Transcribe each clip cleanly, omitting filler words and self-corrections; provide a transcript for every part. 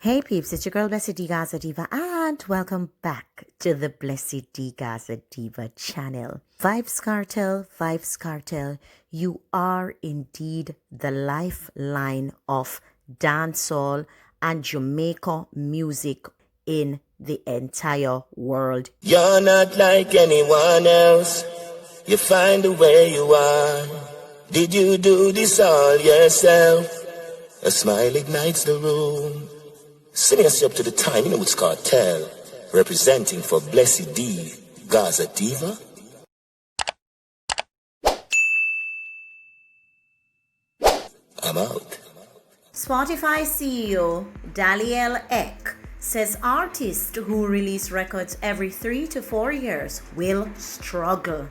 Hey peeps, it's your girl BlessydGazaDiva and welcome back to the BlessydGazaDiva channel. Vybz Kartel, you are indeed the lifeline of dancehall and Jamaica music in the entire world. You're not like anyone else. You find the way you are. Did you do this all yourself? A smile ignites the room. Sending us up to the time, you know it's Kartel, representing for BlessydGazaDiva. I'm out. Spotify CEO Daniel Ek says artists who release records every 3 to 4 years will struggle.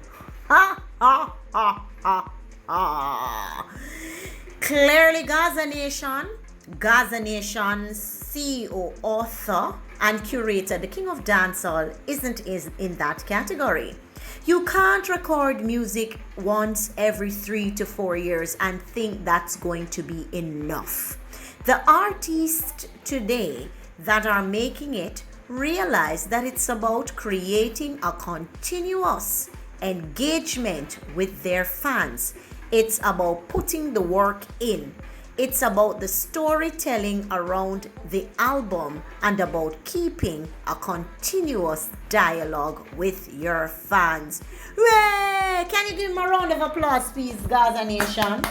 Ha ha ha ha ha. Clearly, Gaza Nation's CEO, author, and curator, the king of dancehall, isn't in that category. You can't record music once every 3 to 4 years and think that's going to be enough. The artists today that are making it realize that it's about creating a continuous engagement with their fans. It's about putting the work in. It's about the storytelling around the album and about keeping a continuous dialogue with your fans. Hooray! Can you give him a round of applause, please, Gaza Nation?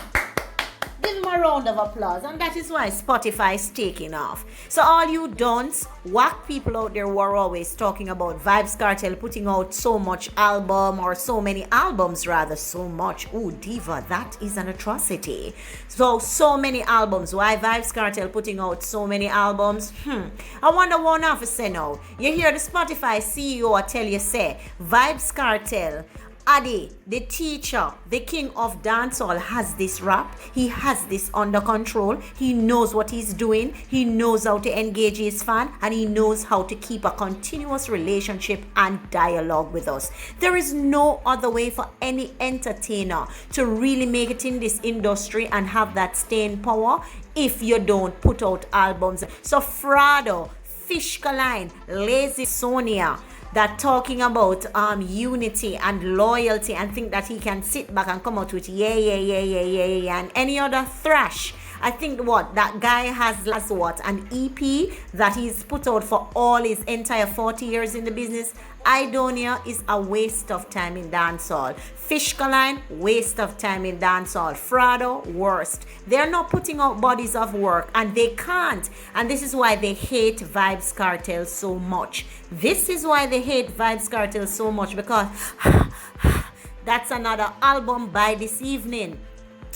Give him a round of applause. And that is why Spotify is taking off. So all you don'ts, whack people out there who are always talking about Vybz Kartel putting out so much album, or so many albums rather, so much. Ooh, Diva, that is an atrocity. So many albums. Why Vybz Kartel putting out so many albums? I wonder one officer now. You hear the Spotify CEO tell you, say, Vybz Kartel, Adi, the teacher, the king of dancehall, has this rap. He has this under control. He knows what he's doing. He knows how to engage his fan, and he knows how to keep a continuous relationship and dialogue with us. There is no other way for any entertainer to really make it in this industry and have that staying power if you don't put out albums. So Frado, Fishkaline, Lazy Sonia, that talking about unity and loyalty and think that he can sit back and come out with yeah and any other thrash. I think what that guy has an EP that he's put out for all his entire 40 years in the business. Idonia is a waste of time in dancehall. Fishkaline, waste of time in dancehall. Frado, worst. They're not putting out bodies of work, and they can't. And this is why they hate Vybz Kartel so much. This is why they hate Vybz Kartel so much, because that's another album by this evening.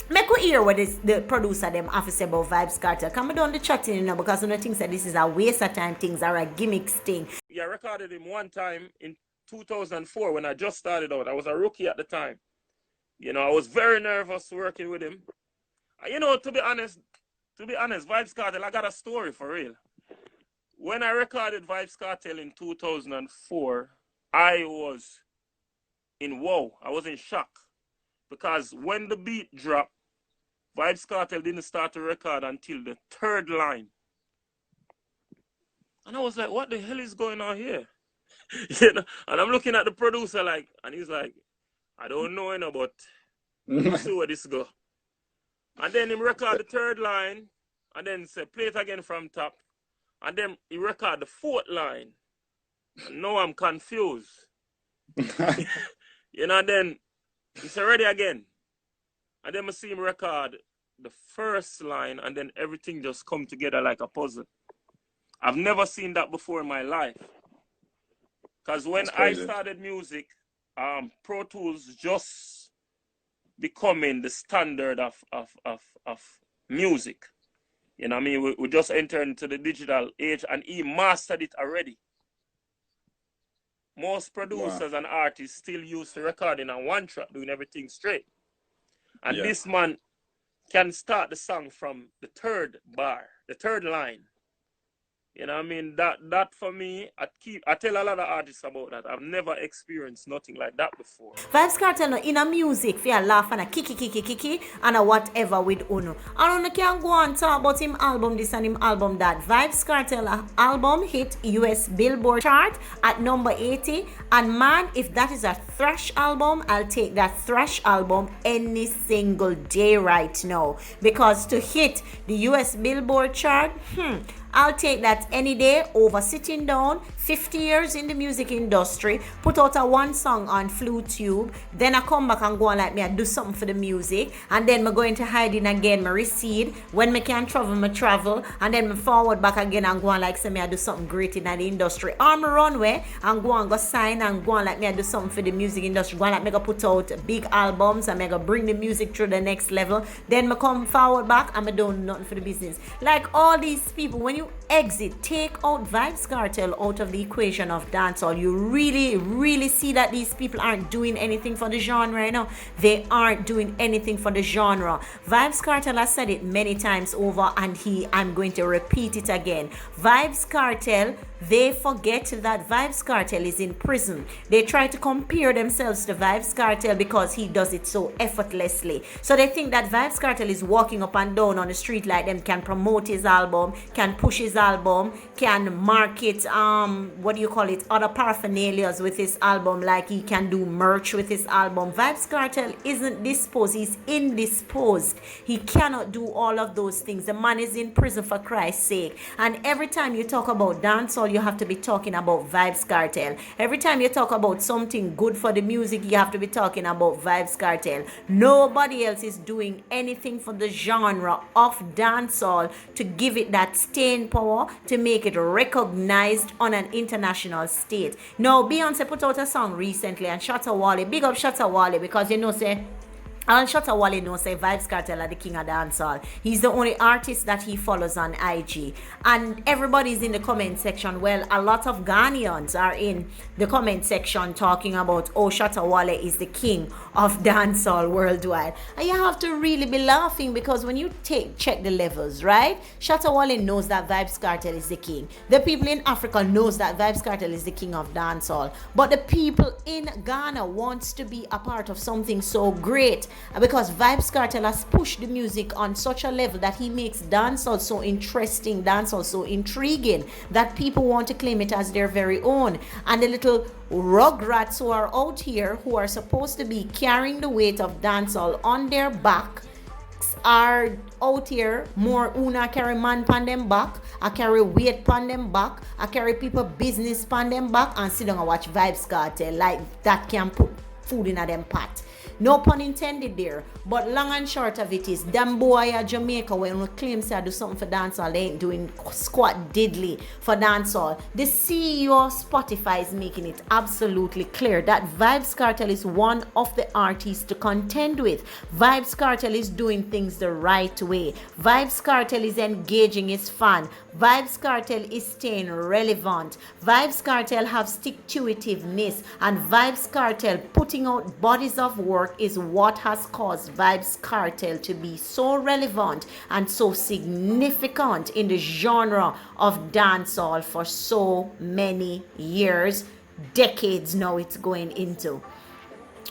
Make we hear what the producer them have to say about Vybz Kartel. Come down the chatting, because one things that this is a waste of time, things are a gimmicks thing. Yeah, I recorded him one time in 2004 when I just started out. I was a rookie at the time. I was very nervous working with him. To be honest, Vybz Kartel, I got a story for real. When I recorded Vybz Kartel in 2004, I was in wow. I was in shock. Because when the beat dropped, Vybz Kartel didn't start to record until the third line. And I was like, what the hell is going on here? And I'm looking at the producer and he's like, I don't know, but we'll see where this go. And then he record the third line and then say, play it again from top. And then he record the fourth line. And now I'm confused. And then he said, ready again. And then I see him record the first line and then everything just come together like a puzzle. I've never seen that before in my life. Because when I started music, Pro Tools just becoming the standard of music. We just entered into the digital age and he mastered it already. Most producers and artists still use the recording on one track, doing everything straight. And this man can start the song from the third bar, the third line. You know what I mean? That for me, I tell a lot of artists about that. I've never experienced nothing like that before. Vybz Kartel no in a music for laugh and a kiki and a whatever with Uno. And Uno can go and talk about him album this and him album that. Vybz Kartel album hit US Billboard chart at number 80. And man, if that is a thrash album, I'll take that thrash album any single day right now. Because to hit the US Billboard chart, I'll take that any day over sitting down 50 years in the music industry, put out a one song on FluTube, then I come back and go on like me, I do something for the music, and then I go into hiding again, I recede, when I can travel, I travel, and then I forward back again and go on like say me I do something great in the industry. Or I runway and go sign and go on like me I do something for the music industry, go on like me I put out big albums and I go bring the music to the next level, then I come forward back and I don't nothing for the business. Like all these people, when you exit, take out Vybz Kartel out of the equation of dancehall, you really see that these people aren't doing anything for the genre right now. They aren't doing anything for the genre. Vybz Kartel has said it many times over, and I'm going to repeat it again. Vybz Kartel, they forget that Vybz Kartel is in prison. They try to compare themselves to Vybz Kartel because he does it so effortlessly. So they think that Vybz Kartel is walking up and down on the street like them, can promote his album, can push his album, can market other paraphernalias with his album, like he can do merch with his album. Vybz Kartel isn't disposed, he's indisposed. He cannot do all of those things. The man is in prison, for Christ's sake. And every time you talk about dancehall, you have to be talking about Vybz Kartel. Every time you talk about something good for the music, you have to be talking about Vybz Kartel. Nobody else is doing anything for the genre of dancehall to give it that staying power, to make it recognized on an international stage. Now, Beyonce put out a song recently, and Shatta Wale, big up Shatta Wale, because and Shatta Wale knows say Vybz Kartel are the king of dancehall. He's the only artist that he follows on IG. And everybody's in the comment section. Well, a lot of Ghanaians are in the comment section talking about, oh, Shatta Wale is the king of dancehall worldwide. And you have to really be laughing, because when you check the levels, right? Shatta Wale knows that Vybz Kartel is the king. The people in Africa knows that Vybz Kartel is the king of dancehall. But the people in Ghana wants to be a part of something so great, because Vybz Kartel has pushed the music on such a level that he makes dancehall so interesting, dancehall so intriguing, that people want to claim it as their very own. And the little rugrats who are out here, who are supposed to be carrying the weight of dancehall on their back, are out here more una carry man pan them back, I carry weight pan them back, I carry people business pan them back, and sit down and watch Vybz Kartel like that can put food in a them pot. No pun intended there. But long and short of it is, them boy at Jamaica, when we claim say I do something for dancehall, they ain't doing squat diddly for dancehall. The CEO of Spotify is making it absolutely clear that Vybz Kartel is one of the artists to contend with. Vybz Kartel is doing things the right way. Vybz Kartel is engaging his fan. Vybz Kartel is staying relevant. Vybz Kartel have stick-to-itiveness, and Vybz Kartel putting out bodies of work is what has caused Vybz Kartel to be so relevant and so significant in the genre of dancehall for so many years, decades now it's going into.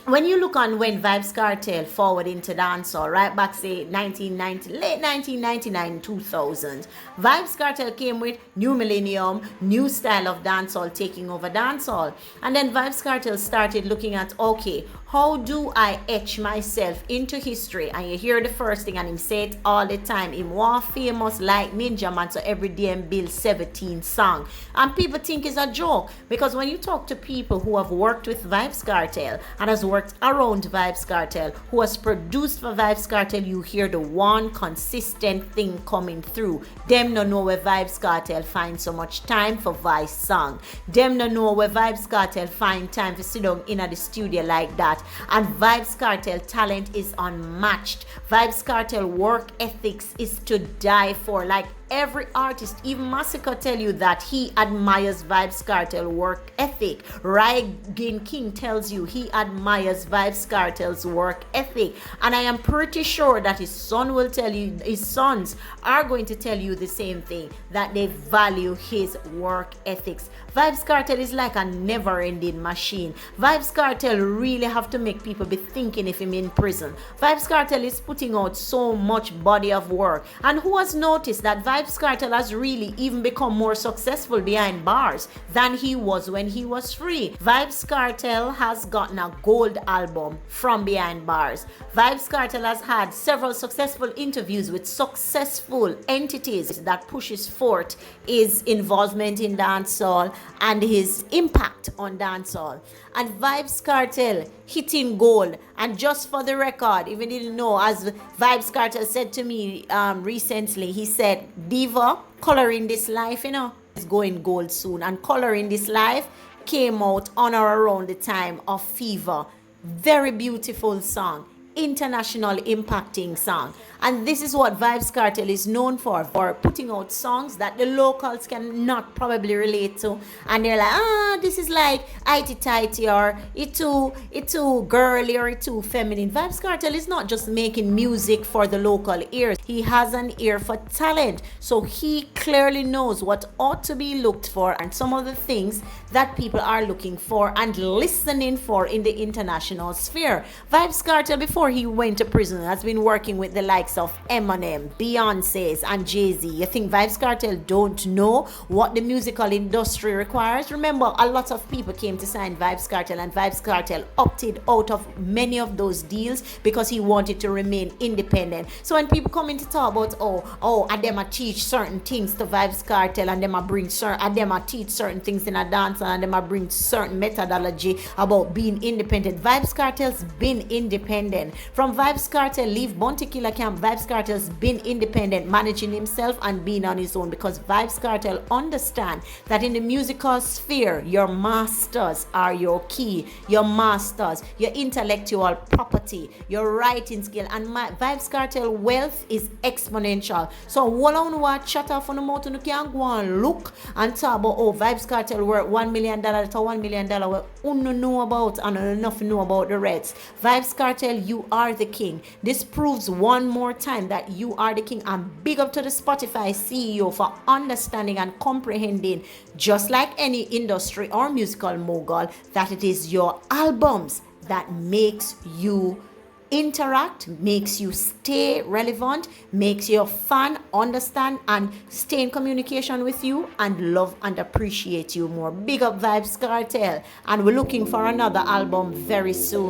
When you look on when Vybz Kartel forward into dancehall, right back say 1990, late 1999, 2000, Vybz Kartel came with new millennium, new style of dancehall taking over dancehall. And then Vybz Kartel started looking at, okay, how do I etch myself into history? And you hear the first thing, and him say it all the time, him was famous like Ninja Man, so every day him build 17 song. And people think it's a joke, because when you talk to people who have worked with Vybz Kartel and has worked around Vybz Kartel, who has produced for Vybz Kartel, you hear the one consistent thing coming through. Them no know where Vybz Kartel find so much time for voice song. Them no know where Vybz Kartel find time to sit down in the studio like that. And Vybz Kartel talent is unmatched. Vybz Kartel work ethics is to die for. Like, every artist, even Massacre, tell you that he admires Vybz Kartel work ethic. Ryan King tells you he admires Vybz Kartel's work ethic. And I am pretty sure that his son will tell you, his sons are going to tell you the same thing, that they value his work ethics. Vybz Kartel is like a never-ending machine. Vybz Kartel really have to make people be thinking if him in prison. Vybz Kartel is putting out so much body of work. And who has noticed that Vybz Kartel has really even become more successful behind bars than he was when he was free? Vybz Kartel has gotten a gold album from behind bars. Vybz Kartel has had several successful interviews with successful entities that pushes forth his involvement in dancehall and his impact on dancehall. And Vybz Kartel hitting gold. And just for the record, even didn't know, as Vybz Kartel said to me recently, he said, Diva, Coloring This Life, is going gold soon. And Coloring This Life came out on or around the time of Fever. Very beautiful song. International impacting song. And this is what Vybz Kartel is known for putting out songs that the locals cannot probably relate to, and they're like, this is like itty tighty, or it too girly, or it too feminine. Vybz Kartel is not just making music for the local ears. He has an ear for talent, so he clearly knows what ought to be looked for and some of the things that people are looking for and listening for in the international sphere. Vybz Kartel, before he went to prison, has been working with the likes of Eminem, Beyonce's, and Jay-Z. You think Vybz Kartel don't know what the musical industry requires? Remember, a lot of people came to sign Vybz Kartel, and Vybz Kartel opted out of many of those deals because he wanted to remain independent. So when people come in to talk about, and them a teach certain things to Vybz Kartel, and them a bring teach certain things in a dance, and them a bring certain methodology about being independent. Vybz Kartel's been independent. From Vybz Kartel leave Bounty Killer Camp, Vybz Kartel's been independent, managing himself and being on his own, because Vybz Kartel understand that in the musical sphere, your masters are your key, your masters, your intellectual property, your writing skill, and Vybz Kartel wealth is exponential. So while on what shut off on the mouth, you can go and look and talk about, Vybz Kartel worth $1 million to $1 million, well, know about and enough know about the rest. Vybz Kartel, you are the king. This proves one more time that you are the king. And big up to the Spotify CEO for understanding and comprehending, just like any industry or musical mogul, that it is your albums that makes you interact, makes you stay relevant, makes your fan understand and stay in communication with you and love and appreciate you more. Big up Vybz Kartel, and we're looking for another album very soon.